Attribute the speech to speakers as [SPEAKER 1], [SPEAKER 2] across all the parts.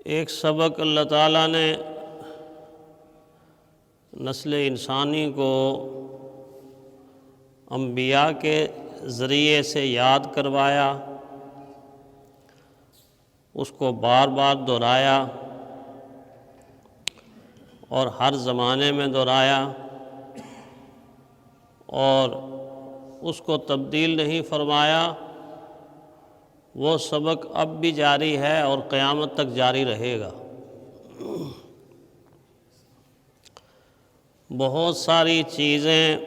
[SPEAKER 1] ایک سبق اللہ تعالیٰ نے نسل انسانی کو انبیاء کے ذریعے سے یاد کروایا، اس کو بار بار دہرایا اور ہر زمانے میں دہرایا، اور اس کو تبدیل نہیں فرمایا۔ وہ سبق اب بھی جاری ہے اور قیامت تک جاری رہے گا۔ بہت ساری چیزیں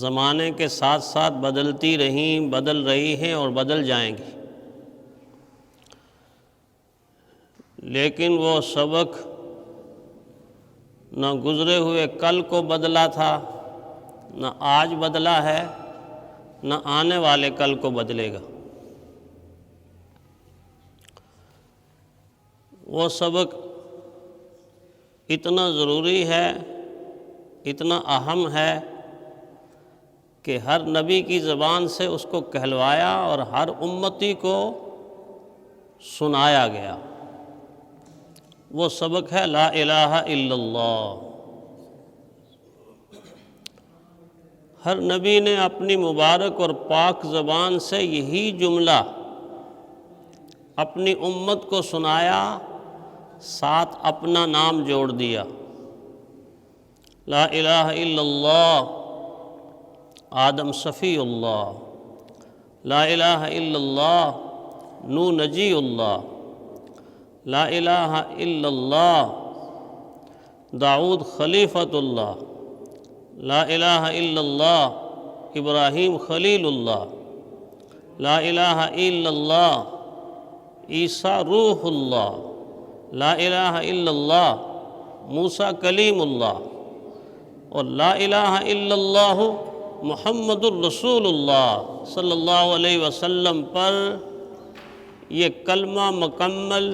[SPEAKER 1] زمانے کے ساتھ ساتھ بدلتی رہیں، بدل رہی ہیں اور بدل جائیں گی، لیکن وہ سبق نہ گزرے ہوئے کل کو بدلا تھا، نہ آج بدلا ہے، نہ آنے والے کل کو بدلے گا۔ وہ سبق اتنا ضروری ہے، اتنا اہم ہے کہ ہر نبی کی زبان سے اس کو کہلوایا اور ہر امتی کو سنایا گیا۔ وہ سبق ہے لا الہ الا اللہ۔ ہر نبی نے اپنی مبارک اور پاک زبان سے یہی جملہ اپنی امت کو سنایا، ساتھ اپنا نام جوڑ دیا۔ لا الہ الا اللہ آدم صفی اللہ، لا الہ الا اللہ نوح نجی اللہ، لا الہ الا اللہ داؤد خلیفۃ اللہ، لا الہ الا اللہ ابراہیم خلیل اللہ، لا الہ الا اللہ عیسیٰ روح اللہ، لا الہ الا اللہ موسیٰ کلیم اللہ، اور لا الہ الا اللہ محمد الرسول اللہ صلی اللہ علیہ وسلم پر یہ کلمہ مکمل،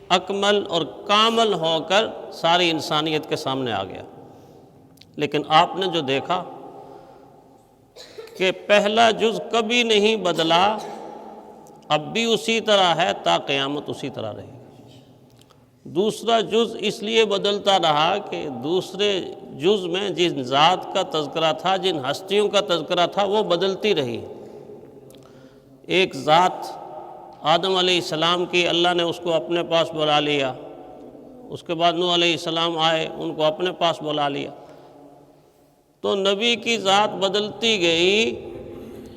[SPEAKER 1] اکمل اور کامل ہو کر ساری انسانیت کے سامنے آ گیا۔ لیکن آپ نے جو دیکھا کہ پہلا جز کبھی نہیں بدلا، اب بھی اسی طرح ہے تا قیامت اسی طرح رہے گی۔ دوسرا جز اس لیے بدلتا رہا کہ دوسرے جز میں جن ذات کا تذکرہ تھا، جن ہستیوں کا تذکرہ تھا، وہ بدلتی رہی۔ ایک ذات آدم علیہ السلام کی، اللہ نے اس کو اپنے پاس بلا لیا، اس کے بعد نوح علیہ السلام آئے، ان کو اپنے پاس بلا لیا۔ تو نبی کی ذات بدلتی گئی،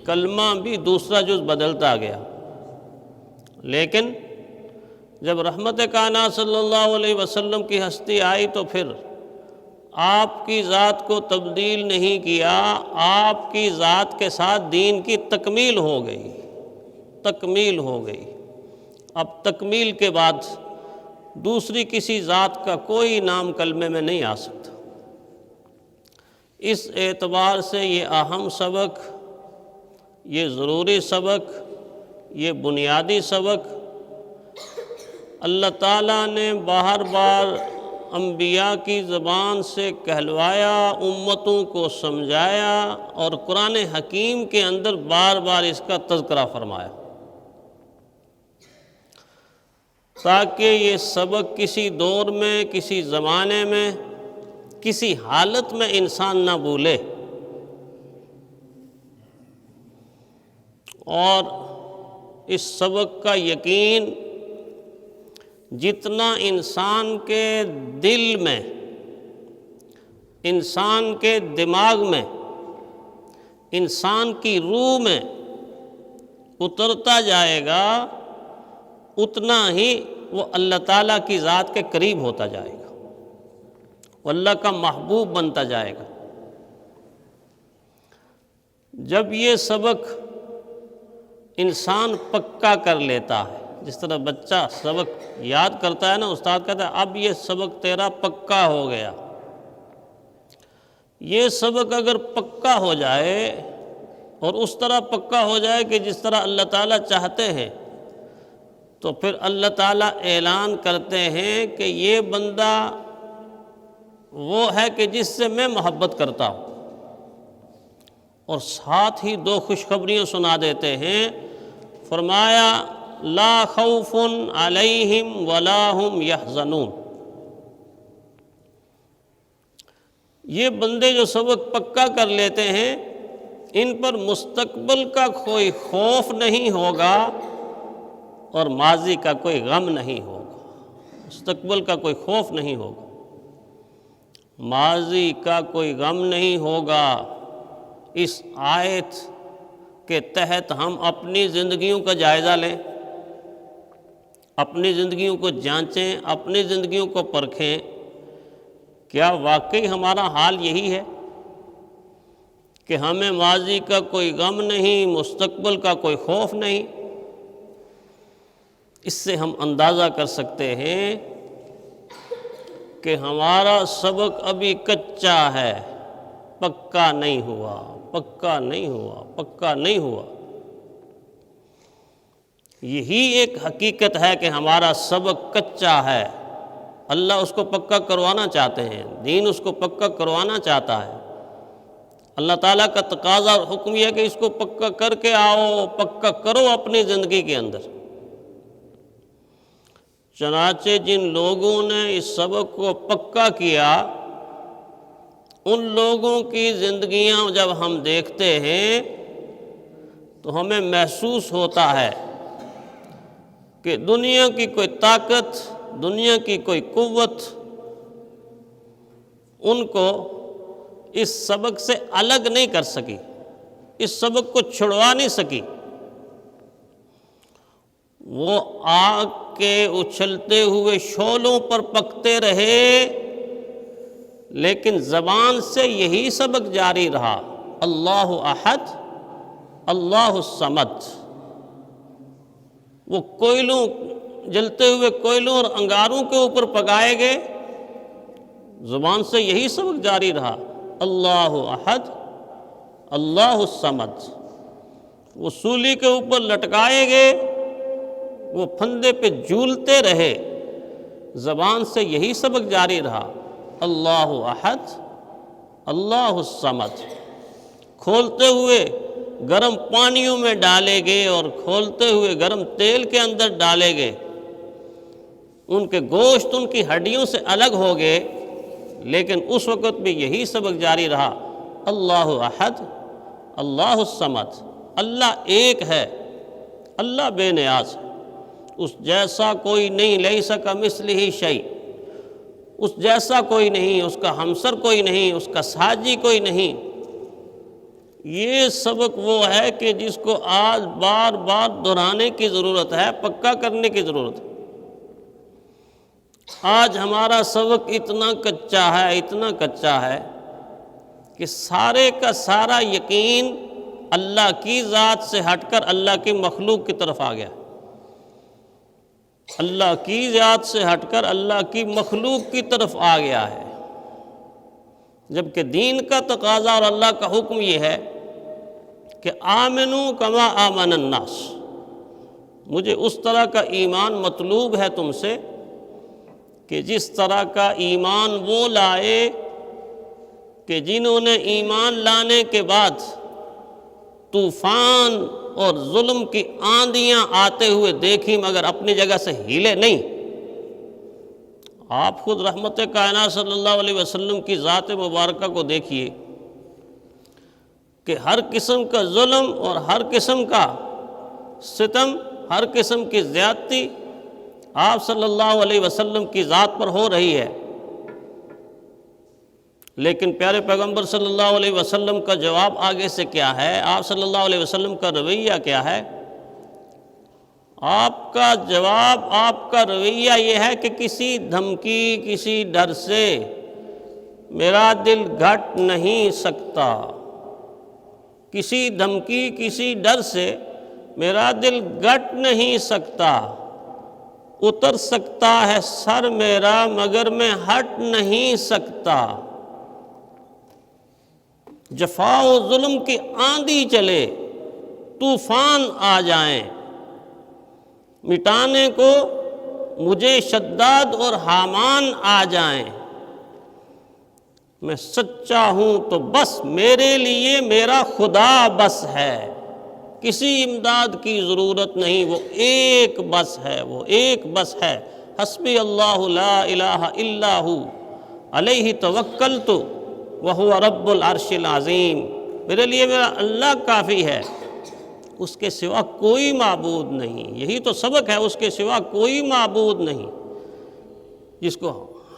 [SPEAKER 1] کلمہ بھی دوسرا جز بدلتا گیا۔ لیکن جب رحمت کائنات صلی اللہ علیہ وسلم کی ہستی آئی تو پھر آپ کی ذات کو تبدیل نہیں کیا، آپ کی ذات کے ساتھ دین کی تکمیل ہو گئی، تکمیل ہو گئی۔ اب تکمیل کے بعد دوسری کسی ذات کا کوئی نام کلمے میں نہیں آ سکتا۔ اس اعتبار سے یہ اہم سبق، یہ ضروری سبق، یہ بنیادی سبق اللہ تعالیٰ نے بار بار انبیاء کی زبان سے کہلوایا، امتوں کو سمجھایا، اور قرآن حکیم کے اندر بار بار اس کا تذکرہ فرمایا، تاکہ یہ سبق کسی دور میں، کسی زمانے میں، کسی حالت میں انسان نہ بھولے۔ اور اس سبق کا یقین جتنا انسان کے دل میں، انسان کے دماغ میں، انسان کی روح میں اترتا جائے گا، اتنا ہی وہ اللہ تعالیٰ کی ذات کے قریب ہوتا جائے گا، وہ اللہ کا محبوب بنتا جائے گا۔ جب یہ سبق انسان پکا کر لیتا ہے، جس طرح بچہ سبق یاد کرتا ہے نا، استاد کہتا ہے اب یہ سبق تیرا پکا ہو گیا۔ یہ سبق اگر پکا ہو جائے اور اس طرح پکا ہو جائے کہ جس طرح اللہ تعالیٰ چاہتے ہیں، تو پھر اللہ تعالیٰ اعلان کرتے ہیں کہ یہ بندہ وہ ہے کہ جس سے میں محبت کرتا ہوں، اور ساتھ ہی دو خوشخبریاں سنا دیتے ہیں۔ فرمایا لا خوف علیہم ولا هم یحزنون۔ یہ بندے جو سبق پکا کر لیتے ہیں ان پر مستقبل کا کوئی خوف نہیں ہوگا اور ماضی کا کوئی غم نہیں ہوگا۔ مستقبل کا کوئی خوف نہیں ہوگا، ماضی کا کوئی غم نہیں ہوگا۔ اس آیت کے تحت ہم اپنی زندگیوں کا جائزہ لیں، اپنی زندگیوں کو جانچیں، اپنی زندگیوں کو پرکھیں، کیا واقعی ہمارا حال یہی ہے کہ ہمیں ماضی کا کوئی غم نہیں، مستقبل کا کوئی خوف نہیں؟ اس سے ہم اندازہ کر سکتے ہیں کہ ہمارا سبق ابھی کچا ہے، پکا نہیں ہوا، پکا نہیں ہوا، پکا نہیں ہوا۔ یہی ایک حقیقت ہے کہ ہمارا سبق کچا ہے۔ اللہ اس کو پکا کروانا چاہتے ہیں، دین اس کو پکا کروانا چاہتا ہے۔ اللہ تعالیٰ کا تقاضا اور حکم یہ ہے کہ اس کو پکا کر کے آؤ، پکا کرو اپنی زندگی کے اندر۔ چنانچہ جن لوگوں نے اس سبق کو پکا کیا، ان لوگوں کی زندگیاں جب ہم دیکھتے ہیں تو ہمیں محسوس ہوتا ہے کہ دنیا کی کوئی طاقت، دنیا کی کوئی قوت ان کو اس سبق سے الگ نہیں کر سکی، اس سبق کو چھڑوا نہیں سکی۔ وہ آگ کے اچھلتے ہوئے شعلوں پر پکتے رہے، لیکن زبان سے یہی سبق جاری رہا، اللہ احد، اللہ الصمد۔ وہ کوئلوں، جلتے ہوئے کوئلوں اور انگاروں کے اوپر پکائے گئے، زبان سے یہی سبق جاری رہا، اللہ احد، اللہ الصمد۔ وہ سولی کے اوپر لٹکائے گئے، وہ پھندے پہ جھولتے رہے، زبان سے یہی سبق جاری رہا، اللہ احد، اللہ الصمد۔ کھولتے ہوئے گرم پانیوں میں ڈالے گئے اور کھولتے ہوئے گرم تیل کے اندر ڈالے گئے، ان کے گوشت ان کی ہڈیوں سے الگ ہو گئے، لیکن اس وقت بھی یہی سبق جاری رہا، اللہ احد، اللہ الصمد۔ اللہ ایک ہے، اللہ بے نیاز ہے، اس جیسا کوئی نہیں، لیس کمثلہ شیء، اس جیسا کوئی نہیں، اس کا ہمسر کوئی نہیں، اس کا ساجی کوئی نہیں۔ یہ سبق وہ ہے کہ جس کو آج بار بار دہرانے کی ضرورت ہے، پکا کرنے کی ضرورت ہے۔ آج ہمارا سبق اتنا کچا ہے، اتنا کچا ہے کہ سارے کا سارا یقین اللہ کی ذات سے ہٹ کر اللہ کی مخلوق کی طرف آ گیا، اللہ کی ذات سے ہٹ کر اللہ کی مخلوق کی طرف آ گیا ہے۔ جبکہ دین کا تقاضا اور اللہ کا حکم یہ ہے کہ آمنو کما آمن الناس، مجھے اس طرح کا ایمان مطلوب ہے تم سے کہ جس طرح کا ایمان وہ لائے کہ جنہوں نے ایمان لانے کے بعد طوفان اور ظلم کی آندیاں آتے ہوئے دیکھی مگر اپنی جگہ سے ہلے نہیں۔ آپ خود رحمت کائنات صلی اللہ علیہ وسلم کی ذات مبارکہ کو دیکھیے کہ ہر قسم کا ظلم اور ہر قسم کا ستم، ہر قسم کی زیادتی آپ صلی اللہ علیہ وسلم کی ذات پر ہو رہی ہے، لیکن پیارے پیغمبر صلی اللہ علیہ وسلم کا جواب آگے سے کیا ہے؟ آپ صلی اللہ علیہ وسلم کا رویہ کیا ہے؟ آپ کا جواب، آپ کا رویہ یہ ہے کہ کسی دھمکی، کسی ڈر سے میرا دل گھٹ نہیں سکتا، کسی دھمکی، کسی ڈر سے میرا دل گھٹ نہیں سکتا، اتر سکتا ہے سر میرا مگر میں ہٹ نہیں سکتا۔ جفا و ظلم کی آندھی چلے، طوفان آ جائیں، مٹانے کو مجھے شداد اور حامان آ جائیں، میں سچا ہوں تو بس میرے لیے میرا خدا بس ہے۔ کسی امداد کی ضرورت نہیں، وہ ایک بس ہے، وہ ایک بس ہے۔ حسبی اللہ لا الہ الا ہو علیہ توکلت وہو رب العرش العظیم، میرے لیے میرا اللہ کافی ہے، اس کے سوا کوئی معبود نہیں۔ یہی تو سبق ہے، اس کے سوا کوئی معبود نہیں، جس کو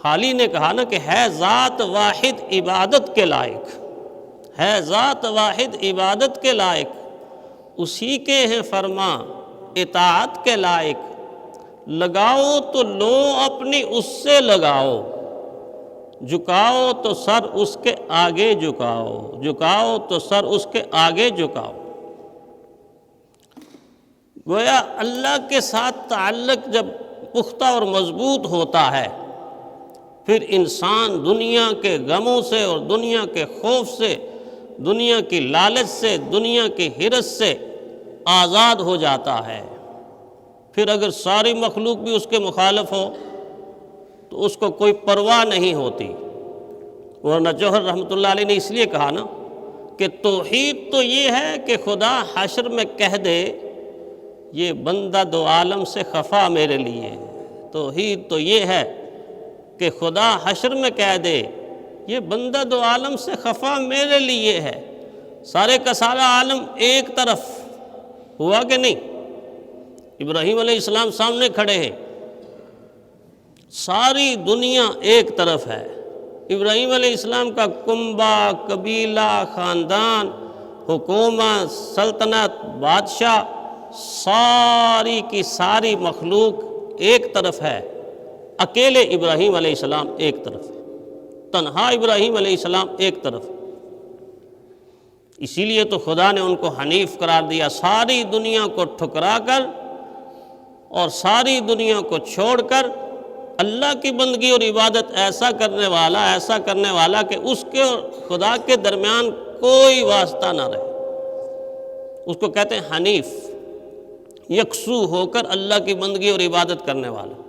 [SPEAKER 1] حالی نے کہا نا کہ ہے ذات واحد عبادت کے لائق، ہے ذات واحد عبادت کے لائق، اسی کے ہیں فرما اطاعت کے لائق، لگاؤ تو لو اپنی اس سے لگاؤ، جھکاؤ تو سر اس کے آگے جھکاؤ، جھکاؤ تو سر اس کے آگے جھکاؤ۔ گویا اللہ کے ساتھ تعلق جب پختہ اور مضبوط ہوتا ہے، پھر انسان دنیا کے غموں سے اور دنیا کے خوف سے، دنیا کی لالچ سے، دنیا کی حرص سے آزاد ہو جاتا ہے۔ پھر اگر ساری مخلوق بھی اس کے مخالف ہو تو اس کو کوئی پرواہ نہیں ہوتی۔ ورنہ جوہر رحمۃ اللہ علیہ نے اس لیے کہا نا کہ توحید تو یہ ہے کہ خدا حشر میں کہہ دے یہ بندہ دو عالم سے خفا میرے لیے۔ توحید تو یہ ہے کہ خدا حشر میں کہہ دے یہ بندہ دو عالم سے خفا میرے لیے ہے۔ سارے کا سارا عالم ایک طرف ہوا کہ نہیں؟ ابراہیم علیہ السلام سامنے کھڑے ہیں، ساری دنیا ایک طرف ہے۔ ابراہیم علیہ السلام کا کنبہ، قبیلہ، خاندان، حکومت، سلطنت، بادشاہ، ساری کی ساری مخلوق ایک طرف ہے، اکیلے ابراہیم علیہ السلام ایک طرف ہے، تنہا ابراہیم علیہ السلام ایک طرف۔ اسی لیے تو خدا نے ان کو حنیف قرار دیا، ساری دنیا کو ٹھکرا کر اور ساری دنیا کو چھوڑ کر اللہ کی بندگی اور عبادت ایسا کرنے والا کہ اس کے اور خدا کے درمیان کوئی واسطہ نہ رہے۔ اس کو کہتے ہیں حنیف، یکسو ہو کر اللہ کی بندگی اور عبادت کرنے والا۔